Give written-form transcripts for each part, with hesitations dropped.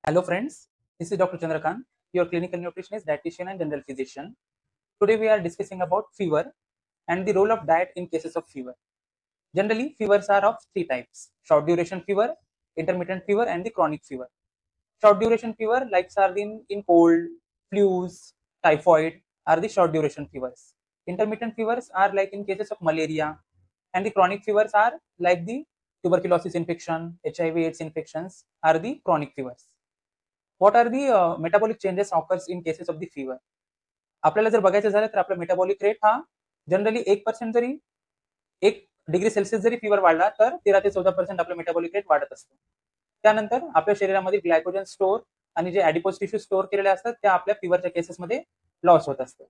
Hello friends, this is Dr. Chandrakant, your clinical nutritionist, dietitian and general physician. Today we are discussing about fever and the role of diet in cases of fever. Generally, fevers are of three types: short duration fever, intermittent fever and the chronic fever. Short duration fever like are in cold, flus, typhoid are the short duration fevers. Intermittent fevers are like in cases of malaria, and the chronic fevers are like the tuberculosis infection, HIV/AIDS infections are the chronic fevers. What are the metabolic changes occurs in cases of the fever? आपल्याला जर बघायचं झालं तर आपला metabolic rate हा generally 1% जरी 1 degree Celsius जरी fever वाढला तर 13 ते 14% आपला मेटाबॉलिक रेट वाढत असतो. त्यानंतर आपल्या शरीरामध्ये ग्लायकोजन स्टोअर आणि जे ॲडिपोज टिश्यू स्टोअर केलेले असतात त्या आपल्या फीवरच्या केसेसमध्ये लॉस होत असतात.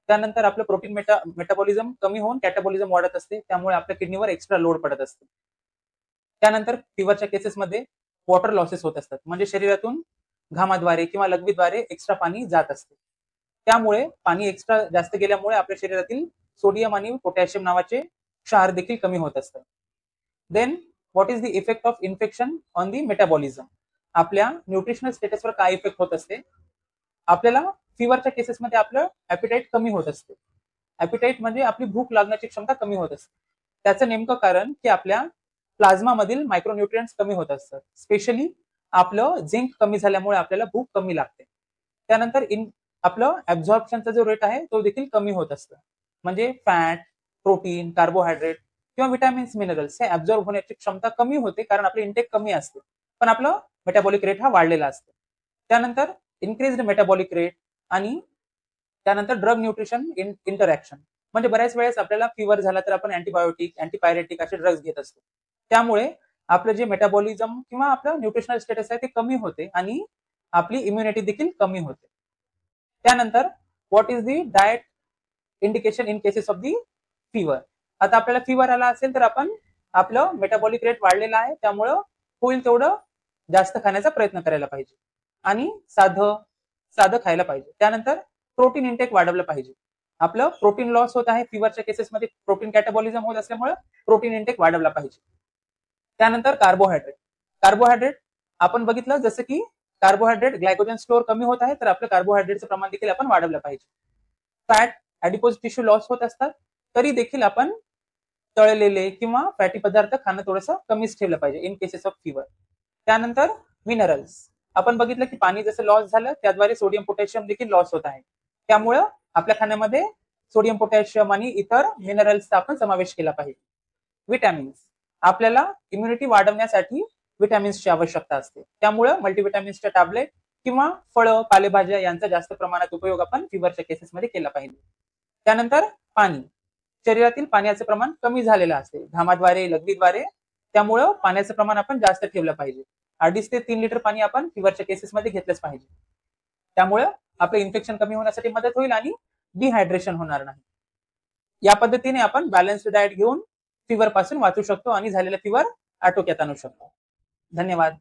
त्यानंतर आपलं प्रोटीन मेटाबॉलिझम कमी होऊन कॅटाबॉलिझम वाढत असते, त्यामुळे आपल्या किडनीवर एक्स्ट्रा लोड पडत असते. त्यानंतर फीवरच्या केसेसमध्ये वॉटर लॉसेस होत असतात, म्हणजे शरीरातून घामाद्वारे किंवा लघवीद्वारे एक्स्ट्रा पाणी जात असते. त्यामुळे पाणी एक्स्ट्रा जास्त गेल्यामुळे आपल्या शरीरातील सोडियम आणि पोटॅशियम नावाचे क्षार देखील कमी होत असतात. Then what is the effect of infection on the metabolism? आपल्या न्यूट्रिशनल स्टेटसवर काय इफेक्ट होत असते? आपल्याला फीवरच्या केसेसमध्ये आपलं ॲपिटाईट कमी होत असते. ॲपिटाईट म्हणजे आपली भूक लागण्याची क्षमता कमी होत असते. त्याचं नेमकं कारण की आपल्या प्लाझ्मा मधील मायक्रोन्यूट्रियंट्स कमी होत असतात. स्पेशली आपलं झिंक कमी झाल्यामुळे आपल्याला भूक कमी लागते. त्यानंतर आपलं ऍब्झॉर्प्शनचा जो रेट आहे तो देखील कमी होत असतं, म्हणजे फॅट, प्रोटीन, कार्बोहायड्रेट किंवा विटॅमिन्स, मिनरल्स हे ऍब्झॉर्ब होण्याची क्षमता कमी होते, कारण आपले इंटेक कमी असते, पण आपलं मेटाबॉलिक रेट हा वाढलेला असतो. त्यानंतर इन्क्रीज्ड मेटाबॉलिक रेट आणि त्यानंतर ड्रग न्यूट्रिशन इंटरॅक्शन, म्हणजे बऱ्याच वेळेस आपल्याला फीवर झाला तर आपण अँटीबायोटिक, अँटीपायरेटिक असे ड्रग्ज घेत असतो. त्यामुळे आपलं जे मेटाबॉलिझम किंवा आपलं न्यूट्रिशनल स्टेटस आहे ते कमी होते आणि आपली इम्युनिटी देखील कमी होते. त्यानंतर what is the diet indication in cases of the fever? आता आपल्याला फीवर आला असेल तर आपण आपलं मेटाबॉलिक रेट वाढलेला आहे, त्यामुळं होईल तेवढं जास्त खाण्याचा प्रयत्न करायला पाहिजे आणि साधं खायला पाहिजे. त्यानंतर प्रोटीन इंटेक वाढवलं पाहिजे. आपलं प्रोटीन लॉस होत आहे फीवरच्या केसेसमध्ये, प्रोटीन कॅटाबॉलिझम होत असल्यामुळे प्रोटीन इंटेक वाढवला पाहिजे. त्यानंतर कार्बोहायड्रेट आपण बघितलं जसं की कार्बोहायड्रेट ग्लायकोजन स्टोअर कमी होत आहे, तर आपलं कार्बोहायड्रेटचं प्रमाण देखील आपण वाढवलं पाहिजे. फॅट, ॲडिपोज टिश्यू लॉस होत असतात, तरी देखील आपण तळलेले किंवा फॅटी पदार्थ खाणं थोडंसं कमीच ठेवलं पाहिजे इन केसेस ऑफ फीवर. त्यानंतर मिनरल्स, आपण बघितलं की पाणी जसं लॉस झालं त्याद्वारे सोडियम पोटॅशियम देखील लॉस होत आहे, त्यामुळं आपल्या खाण्यामध्ये सोडियम पोटॅशियम आणि इतर मिनरल्सचा आपण समावेश केला पाहिजे. विटॅमिन्स, आपल्याला इम्युनिटी वाढवण्यासाठी विटॅमिन्सची आवश्यकता असते, त्यामुळे मल्टीविटॅमिन्सच्या टॅबलेट किंवा फळं, पालेभाज्या यांचा जास्त प्रमाणात उपयोग आपण फीवरच्या केसेसमध्ये केला पाहिजे. त्यानंतर पाणी, शरीरातील पाण्याचं प्रमाण कमी झालेलं असते घामाद्वारे, लघवीद्वारे, त्यामुळं पाण्याचं प्रमाण आपण जास्त ठेवलं पाहिजे. 2.5 ते 3 लिटर पाणी आपण फीवरच्या केसेसमध्ये घेतलंच पाहिजे. त्यामुळं आपलं इन्फेक्शन कमी होण्यासाठी मदत होईल आणि डिहायड्रेशन होणार नाही. या पद्धतीने आपण बॅलन्स्ड डाएट घेऊन फीवर पासून वाचू शकतो आणि झालेला फीवर आटोक्यात आणू शकतो. धन्यवाद.